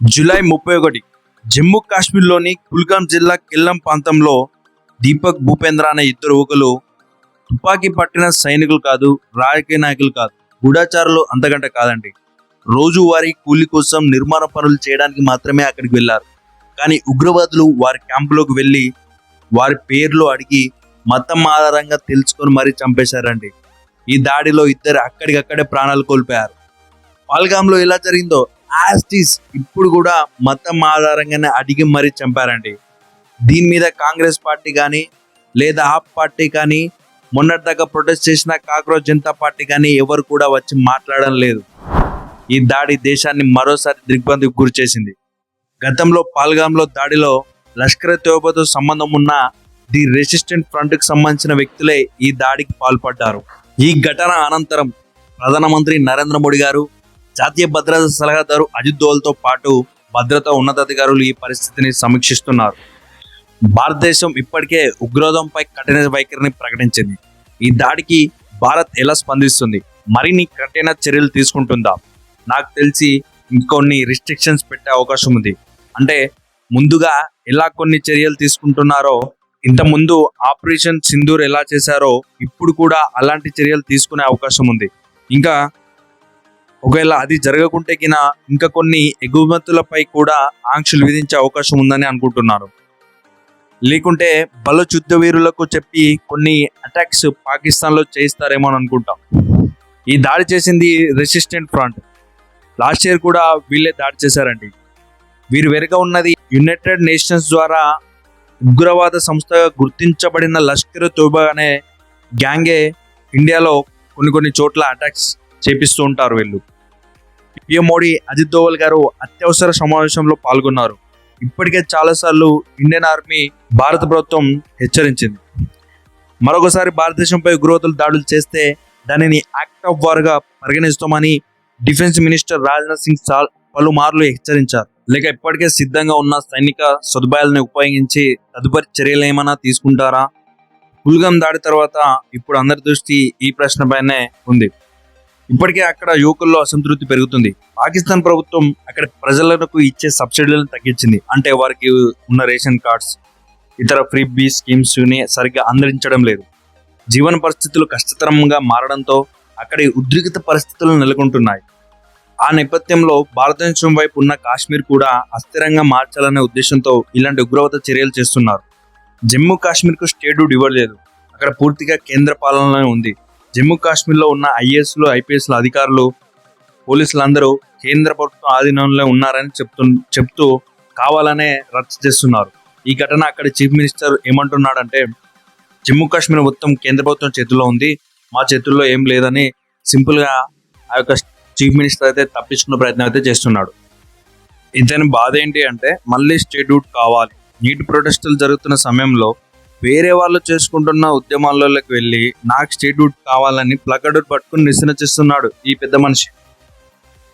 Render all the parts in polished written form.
July 31 Jammu కాశ్మీర్లోని కుల్గాం జిల్లా కిల్లం ప్రాంతంలో దీపక్ భూపేంద్ర అనే ఇద్దరు యువకులు తుపాకీ పట్టిన సైనికులు కాదు, రాజకీయ నాయకులు కాదు, గూఢచారులు అంతకంటే కాదండి. రోజువారీ కూలి కోసం నిర్మాణ పనులు చేయడానికి మాత్రమే అక్కడికి వెళ్ళారు. కానీ ఉగ్రవాదులు వారి క్యాంపులోకి వెళ్ళి వారి పేర్లు అడిగి మతం ఆధారంగా తెలుసుకొని మరీ చంపేశారండి. ఈ దాడిలో ఇద్దరు అక్కడికక్కడే ప్రాణాలు కోల్పోయారు. పాల్గాంలో ఎలా జరిగిందో యాస్టీస్ ఇప్పుడు కూడా మతం ఆధారంగానే అడిగి మరీ చంపారండి. దీని మీద కాంగ్రెస్ పార్టీ కానీ లేదా ఆప్ పార్టీ కానీ మొన్నటిదాకా ప్రొటెస్ట్ చేసిన కాక్రోచ్ జనతా పార్టీ కానీ ఎవరు కూడా వచ్చి మాట్లాడడం లేదు. ఈ దాడి దేశాన్ని మరోసారి దిగ్భ్రాంతికి గురి చేసింది. గతంలో పాల్గాంలో దాడిలో లష్కర్ తోయిబాతో సంబంధం ఉన్న ది రెసిస్టెంట్ ఫ్రంట్కి సంబంధించిన వ్యక్తులే ఈ దాడికి పాల్పడ్డారు. ఈ ఘటన అనంతరం ప్రధానమంత్రి నరేంద్ర మోడీ గారు, జాతీయ భద్రతా సలహాదారు అజిత్ దోవల్తో పాటు భద్రతా ఉన్నతాధికారులు ఈ పరిస్థితిని సమీక్షిస్తున్నారు. భారతదేశం ఇప్పటికే ఉగ్రవాదంపై కఠిన వైఖరిని ప్రకటించింది. ఈ దాడికి భారత్ ఎలా స్పందిస్తుంది, మరిన్ని కఠిన చర్యలు తీసుకుంటుందా? నాకు తెలిసి ఇంకొన్ని రిస్ట్రిక్షన్స్ పెట్టే అవకాశం ఉంది. అంటే ముందుగా ఎలా కొన్ని చర్యలు తీసుకుంటున్నారో, ఇంతకుముందు ఆపరేషన్ సింధూర్ ఎలా చేశారో ఇప్పుడు కూడా అలాంటి చర్యలు తీసుకునే అవకాశం ఉంది. ఇంకా ఒకవేళ అది జరగకుంటే కినా ఇంకా కొన్ని ఎగుమతులపై కూడా ఆంక్షలు విధించే అవకాశం ఉందని అనుకుంటున్నారు. లేకుంటే బలోచ్ యుద్ధ వీరులకు చెప్పి కొన్ని అటాక్స్ పాకిస్తాన్లో చేయిస్తారేమో అని అనుకుంటాం. ఈ దాడి చేసింది రెసిస్టెంట్ ఫ్రంట్. లాస్ట్ ఇయర్ కూడా వీళ్ళే దాడి చేశారండి. వీరు వెనుక ఉన్నది యునైటెడ్ నేషన్స్ ద్వారా ఉగ్రవాద సంస్థగా గుర్తించబడిన లష్కర్ తోయిబా అనే గ్యాంగే ఇండియాలో కొన్ని చోట్ల అటాక్స్ చేపిస్తూ ఉంటారు వీళ్ళు. పిఎం మోడీ, అజిత్ దోవల్ గారు అత్యవసర సమావేశంలో పాల్గొన్నారు. ఇప్పటికే చాలాసార్లు ఇండియన్ ఆర్మీ భారత ప్రభుత్వం హెచ్చరించింది. మరొకసారి భారతదేశంపై ఉగ్రవాదులు దాడులు చేస్తే దానిని యాక్ట్ ఆఫ్ వార్ గా పరిగణిస్తామని డిఫెన్స్ మినిస్టర్ రాజ్నాథ్ సింగ్ పలుమార్లు హెచ్చరించారు. లేక ఇప్పటికే సిద్ధంగా ఉన్న సైనిక సదుపాయాలను ఉపయోగించి తదుపరి చర్యలు ఏమైనా తీసుకుంటారా? కుల్గాం దాడి తర్వాత ఇప్పుడు అందరి దృష్టి ఈ ప్రశ్నపైనే ఉంది. ఇప్పటికే అక్కడ యువకుల్లో అసంతృప్తి పెరుగుతుంది. పాకిస్తాన్ ప్రభుత్వం అక్కడ ప్రజలకు ఇచ్చే సబ్సిడీలను తగ్గించింది. అంటే వారికి ఉన్న రేషన్ కార్డ్స్, ఇతర ఫ్రీ బీ స్కీమ్స్ ని సరిగ్గా అందించడం లేదు. జీవన పరిస్థితులు కష్టతరంగా మారడంతో అక్కడి ఉద్రిక్త పరిస్థితులు నెలకొంటున్నాయి. ఆ నేపథ్యంలో భారతదేశం వైపు ఉన్న కాశ్మీర్ కూడా అస్థిరంగా మార్చాలనే ఉద్దేశంతో ఇలాంటి ఉగ్రవాద చర్యలు చేస్తున్నారు. జమ్మూ కాశ్మీర్కు స్టేట్హుడ్ ఇవ్వలేదు. అక్కడ పూర్తిగా కేంద్ర పాలనలోనే ఉంది. జమ్మూ కాశ్మీర్లో ఉన్న ఐఏఎస్లు, ఐపీఎస్ల అధికారులు, పోలీసులందరూ కేంద్ర ప్రభుత్వం ఆధీనంలో ఉన్నారని చెప్తూ కావాలనే రచ్చ చేస్తున్నారు. ఈ ఘటన అక్కడ చీఫ్ మినిస్టర్ ఏమంటున్నాడంటే, జమ్మూ కాశ్మీర్ మొత్తం కేంద్ర ప్రభుత్వం చేతుల్లో ఉంది, మా చేతుల్లో ఏం లేదని సింపుల్గా ఆ యొక్క చీఫ్ మినిస్టర్ అయితే తప్పించుకునే ప్రయత్నం అయితే చేస్తున్నాడు. ఇతని బాధ ఏంటి అంటే మళ్ళీ స్టేట్హుడ్ కావాలి. నీటి ప్రొటెస్టులు జరుగుతున్న సమయంలో వేరే వాళ్ళు చేసుకుంటున్న ఉద్యమాల్లోకి వెళ్ళి నాకు స్టేట్హుడ్ కావాలని ప్లకార్డు పట్టుకుని నిరసన చేస్తున్నాడు ఈ పెద్ద మనిషి.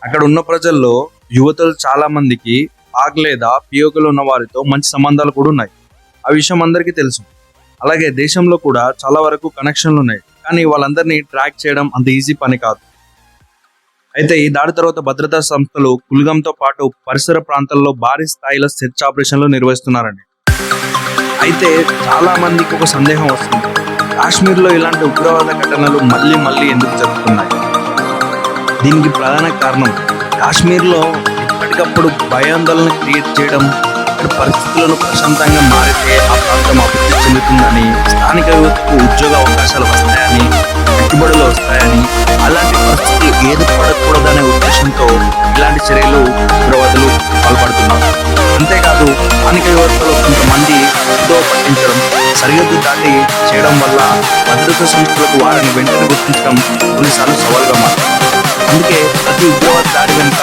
అక్కడ ఉన్న ప్రజల్లో యువతలు చాలా మందికి పాక్ లేదా పియోకలు ఉన్న వారితో మంచి సంబంధాలు కూడా ఉన్నాయి. ఆ విషయం అందరికీ తెలుసు. అలాగే దేశంలో కూడా చాలా వరకు కనెక్షన్లు ఉన్నాయి. కానీ వాళ్ళందరినీ ట్రాక్ చేయడం అంత ఈజీ పని కాదు. అయితే ఈ దాడి తర్వాత భద్రతా సంస్థలు కుల్గాంతో పాటు పరిసర ప్రాంతాల్లో భారీ స్థాయిలో సెర్చ్ ఆపరేషన్లు నిర్వహిస్తున్నారండి. అయితే చాలా మందికి ఒక సందేహం వస్తుంది, కాశ్మీర్లో ఇలాంటి ఉగ్రవాద ఘటనలు మళ్ళీ ఎందుకు జరుగుతున్నాయి? దీనికి ప్రధాన కారణం కాశ్మీర్లో ఎప్పటికప్పుడు భయాందోళన క్రియేట్ చేయడం. ఇక్కడ పరిస్థితులను ప్రశాంతంగా మారితే ఆ ప్రాంతం అభివృద్ధి చెందుతుందని, స్థానిక యువతకు ఉద్యోగ అవకాశాలు వస్తాయని, పెట్టుబడులు వస్తాయని, అలాంటి పరిస్థితులు ఏర్పడకూడదనే ఉద్దేశంతో ఇలాంటి చర్యలు ఉగ్రవాదులు పాల్పడుతున్నారు. అంతేకాదు స్థానిక యువతలో కొంతమంది ఉద్యోగ పట్టించడం, సరిహద్దు దాటి చేయడం వల్ల భద్రతా సంస్థలకు వారిని వెంటనే గుర్తించడం కొన్నిసార్లు సవాల్గా మారుతుంది. అందుకే ప్రతి ఉగ్రవాద దాడి వెనుక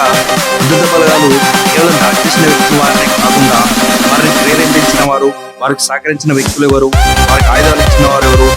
భద్రతా బలగాలు కేవలం దాడి చేసిన వ్యక్తులు వారినే కాకుండా వారిని ప్రేరేపించిన వారు, వారికి సహకరించిన వ్యక్తులు ఎవరు, వారికి ఆయుధాలు ఇచ్చిన వారు ఎవరు,